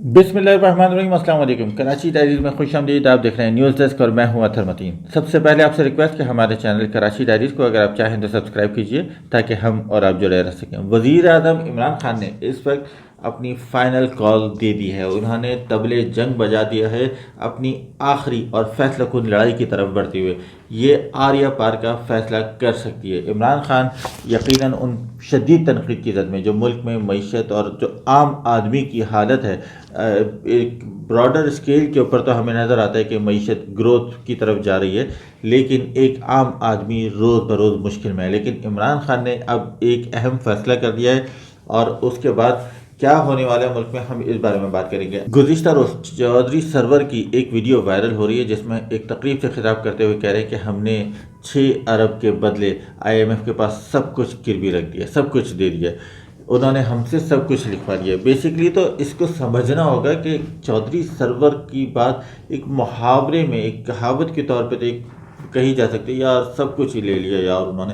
बिस्मिल्लाहिर्रहमानिर्रहीम। अस्सलाम वालेकुम। कराची डायरीज में खुश आमदीद। आप देख रहे हैं न्यूज़ डेस्क और मैं हूं अतहर मतीन। सबसे पहले आपसे रिक्वेस्ट कि हमारे चैनल कराची डायरीज को अगर आप चाहें तो सब्सक्राइब कीजिए ताकि हम और आप जुड़े रह सकें। वज़ीर आज़म इमरान खान ने इस वक्त अपनी फाइनल कॉल दे दी है। उन्होंने तबले जंग बजा दिया है अपनी आखिरी और फैसला कुन लड़ाई की तरफ बढ़ते हुए। ये आर्या पार का फैसला कर सकती है। इमरान खान यकीनन उन शदीद तनक़ीद की ज़द में जो मुल्क में मईशत और जो आम आदमी की हालत है, एक ब्रॉडर स्केल के ऊपर तो हमें नज़र आता है कि मईशत ग्रोथ की तरफ जा रही है, लेकिन एक आम आदमी रोज़ बरोज़ मुश्किल में है। लेकिन इमरान खान ने अब एक अहम फैसला कर दिया है और उसके बाद क्या होने वाला है मुल्क में, हम इस बारे में बात करेंगे। गुज़िश्ता रोज़ चौधरी सरवर की एक वीडियो वायरल हो रही है जिसमें एक तकरीब से खिताब करते हुए कह रहे हैं कि हमने 6 अरब के बदले IMF के पास सब कुछ गिरवी रख दिया, सब कुछ दे दिया, उन्होंने हमसे सब कुछ लिखवा दिया। बेसिकली तो इसको समझना होगा कि चौधरी सरवर की बात एक मुहावरे में, एक कहावत के तौर पे तो कही जा सकती है, यार सब कुछ ही ले लिया यार उन्होंने,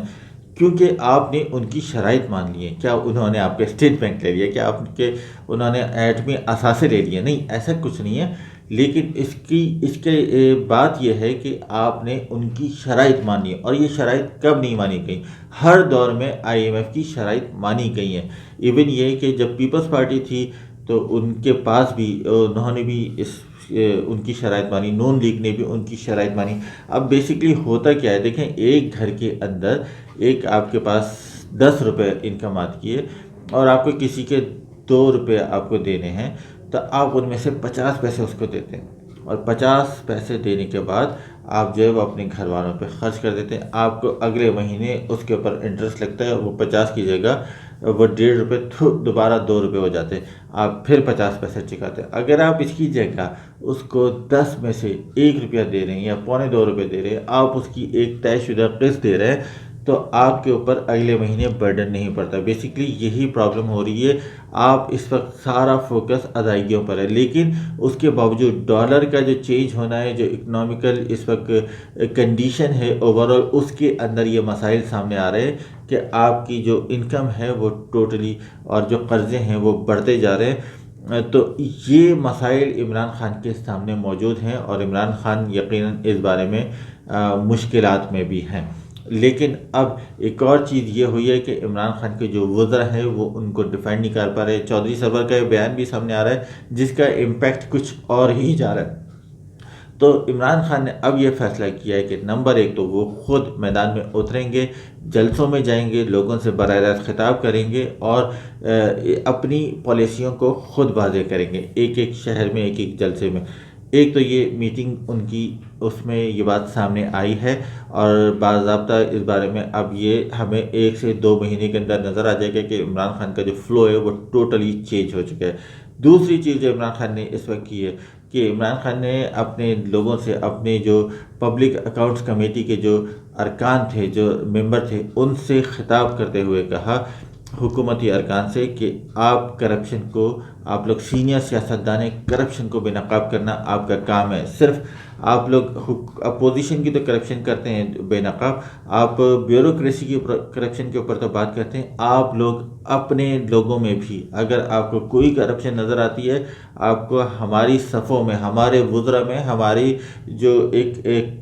क्योंकि आपने उनकी शराइत मान ली है। क्या उन्होंने आपके स्टेट बैंक ले लिया? क्या उन्होंने एटमी असासे ले लिए? नहीं, ऐसा कुछ नहीं है। लेकिन इसके बात यह है कि आपने उनकी शराइत मानी है, और ये शराइत कब नहीं मानी गई? हर दौर में IMF की शराइत मानी गई हैं। इवन ये कि जब पीपल्स पार्टी थी तो उनके पास भी उन्होंने भी उनकी शराइत मानी, नून लीग ने भी उनकी शराइत मानी। अब बेसिकली होता क्या है, देखें, एक घर के अंदर एक आपके पास 10 रुपये इनकम आती है और आपको किसी के 2 रुपये आपको देने हैं, तो आप उनमें से 50 पैसे उसको देते हैं, और 50 पैसे देने के बाद आप जो है वो अपने घर वालों पे खर्च कर देते हैं। आपको अगले महीने उसके ऊपर इंटरेस्ट लगता है, वो 50 की जगह वो 1.5 रुपये दोबारा 2 रुपये हो जाते हैं, आप फिर 50 पैसे चुकाते हैं। अगर आप इसकी जगह उसको 10 में से 1 रुपया दे रहे हैं या 1.25 रुपये दे रहे हैं, आप उसकी एक तयशुदा किस्त दे रहे हैं, तो आपके ऊपर अगले महीने बर्डन नहीं पड़ता। बेसिकली यही प्रॉब्लम हो रही है। आप इस वक्त सारा फोकस अदायगियों पर है, लेकिन उसके बावजूद डॉलर का जो चेंज होना है, जो इकनॉमिकल इस वक्त कंडीशन है ओवरऑल, उसके अंदर ये मसाइल सामने आ रहे हैं कि आपकी जो इनकम है वो टोटली, और जो कर्ज़े हैं वो बढ़ते जा रहे हैं। तो ये मसाइल इमरान खान के सामने मौजूद हैं, और इमरान खान यकीनन इस बारे में मुश्किलात में भी हैं। लेकिन अब एक और चीज़ ये हुई है कि इमरान खान के जो वज़रा हैं वो उनको डिफेंड नहीं कर पा रहे। चौधरी सरवर का बयान भी सामने आ रहा है जिसका इम्पैक्ट कुछ और ही जा रहा है। तो इमरान खान ने अब ये फैसला किया है कि नंबर 1 तो वो ख़ुद मैदान में उतरेंगे, जलसों में जाएंगे, लोगों से बराह रास्त खिताब करेंगे और अपनी पॉलिसियों को ख़ुद वाज़ेह करेंगे, एक एक शहर में, एक एक जलसे में। एक तो ये मीटिंग उनकी, उसमें ये बात सामने आई है, और बाज़ाब्ता इस बारे में अब ये हमें 1 से 2 महीने के अंदर नज़र आ जाएगा कि इमरान खान का जो फ़्लो है वो टोटली चेंज हो चुका है। दूसरी चीज़ जो इमरान खान ने इस वक्त की है कि इमरान खान ने अपने लोगों से, अपने जो पब्लिक अकाउंट्स कमेटी के जो अरकान थे, जो मेंबर थे, उनसे खिताब करते हुए कहा, हुकूमती अरकान से, कि आप करप्शन को, आप लोग सीनियर सियासतदान, करप्शन को बेनकाब करना आपका काम है। सिर्फ आप लोग अपोजिशन की तो करप्शन करते हैं बेनकाब, आप ब्यूरोक्रेसी की करप्शन के ऊपर तो बात करते हैं, आप लोग अपने लोगों में भी अगर आपको कोई करप्शन नज़र आती है, आपको हमारी सफ़ों में, हमारे वज़रा में, हमारी जो एक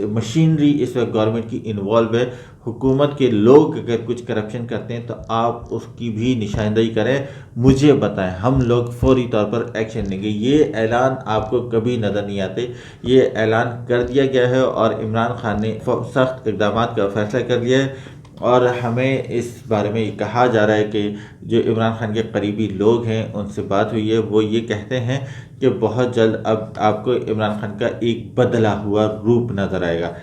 मशीनरी इस वक्त गवर्नमेंट की इन्वॉल्व है, हुकूमत के लोग अगर कुछ करप्शन करते हैं तो आप उसकी भी निशानदेही करें, मुझे बताएं, हम लोग फौरी तौर पर एक्शन लेंगे। ये ऐलान आपको कभी नज़र नहीं आते, ये ऐलान कर दिया गया है और इमरान खान ने सख्त इक़दाम का फ़ैसला कर लिया है। और हमें इस बारे में ये कहा जा रहा है कि जो इमरान खान के करीबी लोग हैं उनसे बात हुई है, वो ये कहते हैं कि बहुत जल्द अब आपको इमरान खान का एक बदला हुआ रूप नज़र आएगा।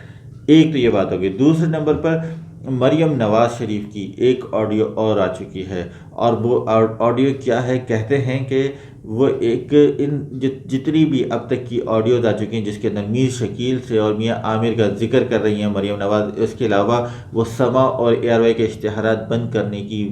एक तो ये बात होगी। दूसरे नंबर पर मरियम नवाज़ शरीफ की एक ऑडियो और आ चुकी है, और वो ऑडियो क्या है, कहते हैं कि वो जितनी भी अब तक की ऑडियोज आ चुकी हैं जिसके अंदर मीर शकील से और मियाँ आमिर का जिक्र कर रही हैं मरियम नवाज़, इसके अलावा वो समा और ARY के इश्तिहारात बंद करने की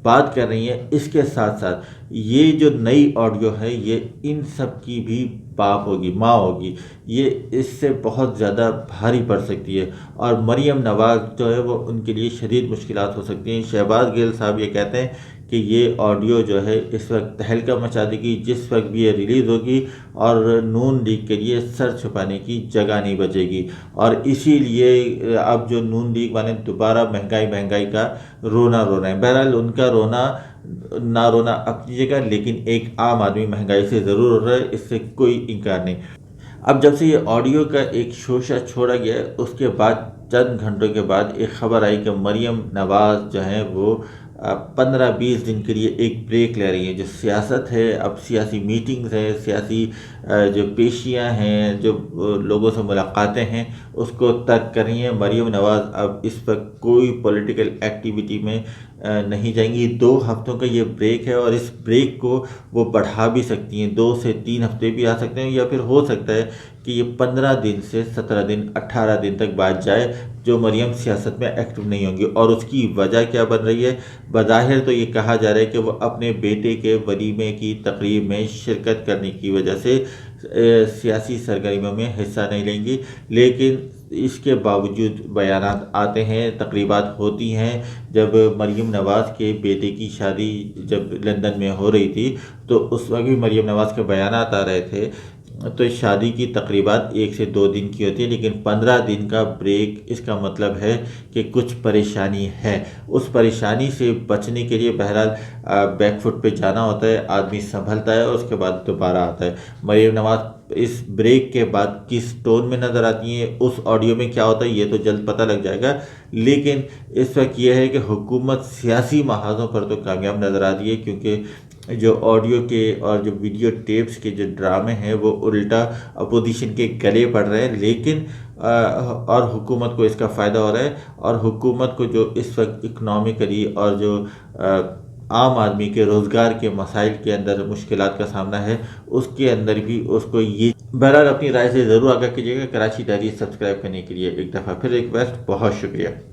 बात कर रही हैं। इसके साथ साथ ये जो नई ऑडियो है ये इन सब की भी बाप होगी, माँ होगी, ये इससे बहुत ज़्यादा भारी पड़ सकती है, और मरियम नवाज़ जो है वो उनके लिए शदीद मुश्किलात हो सकती हैं। शहबाज गिल साहब ये कहते हैं کہ یہ آڈیو جو ہے اس وقت تہلکہ مچا دے گی جس وقت بھی یہ ریلیز ہوگی، اور نون لیگ کے لیے سر چھپانے کی جگہ نہیں بچے گی۔ اور اسی لیے اب جو نون لیگ والے دوبارہ مہنگائی کا رونا رو رہے ہیں۔ بہرحال ان کا نہ رونا اپنی جگہ، لیکن ایک عام آدمی مہنگائی سے ضرور ہو رہا ہے، اس سے کوئی انکار نہیں۔ اب جب سے یہ آڈیو کا ایک شوشہ چھوڑا گیا ہے، اس کے بعد چند گھنٹوں کے بعد ایک خبر آئی کہ مریم نواز جو ہیں وہ 15-20 دن کے لیے ایک بریک لے رہی ہیں۔ جو سیاست ہے، اب سیاسی میٹنگز ہیں، سیاسی جو پیشیاں ہیں، جو لوگوں سے ملاقاتیں ہیں، اس کو ترک کر رہی ہیں۔ مریم نواز اب اس وقت کوئی پولیٹیکل ایکٹیویٹی میں نہیں جائیں گی۔ 2 ہفتوں کا یہ بریک ہے، اور اس بریک کو وہ بڑھا بھی سکتی ہیں، 2 سے 3 ہفتے بھی آ سکتے ہیں، یا پھر ہو سکتا ہے کہ یہ 15 دن سے 17 دن 18 دن تک بعد جائے، جو مریم سیاست میں ایکٹیو نہیں ہوں گی۔ اور اس کی وجہ کیا بن رہی ہے؟ بظاہر تو یہ کہا جا رہا ہے کہ وہ اپنے بیٹے کے ولیمے کی تقریب میں شرکت کرنے کی وجہ سے سیاسی سرگرمیوں میں حصہ نہیں لیں گی، لیکن اس کے باوجود بیانات آتے ہیں، تقریبات ہوتی ہیں۔ جب مریم نواز کے بیٹے کی شادی جب لندن میں ہو رہی تھی تو اس وقت بھی مریم نواز کے بیانات آ رہے تھے، تو شادی کی تقریبات 1 سے 2 دن کی ہوتی ہیں، لیکن 15 دن کا بریک اس کا مطلب ہے کہ کچھ پریشانی ہے۔ اس پریشانی سے بچنے کے لیے بہرحال بیک فٹ پہ جانا ہوتا ہے، آدمی سنبھلتا ہے اور اس کے بعد دوبارہ آتا ہے۔ مریم نواز اس بریک کے بعد کس ٹون میں نظر آتی ہیں، اس آڈیو میں کیا ہوتا ہے، یہ تو جلد پتہ لگ جائے گا، لیکن اس وقت یہ ہے کہ حکومت سیاسی محاذوں پر تو کامیاب نظر آتی ہے، کیونکہ جو آڈیو کے اور جو ویڈیو ٹیپس کے جو ڈرامے ہیں وہ الٹا اپوزیشن کے گلے پڑ رہے ہیں، لیکن اور حکومت کو اس کا فائدہ ہو رہا ہے۔ اور حکومت کو جو اس وقت اکنامکلی اور جو عام آدمی کے روزگار کے مسائل کے اندر مشکلات کا سامنا ہے، اس کے اندر بھی اس کو یہ بہرحال اپنی رائے سے ضرور آگاہ کیجیے گا۔ کراچی ڈائری سبسکرائب کرنے کے لیے ایک دفعہ پھر ریکویسٹ، بہت شکریہ۔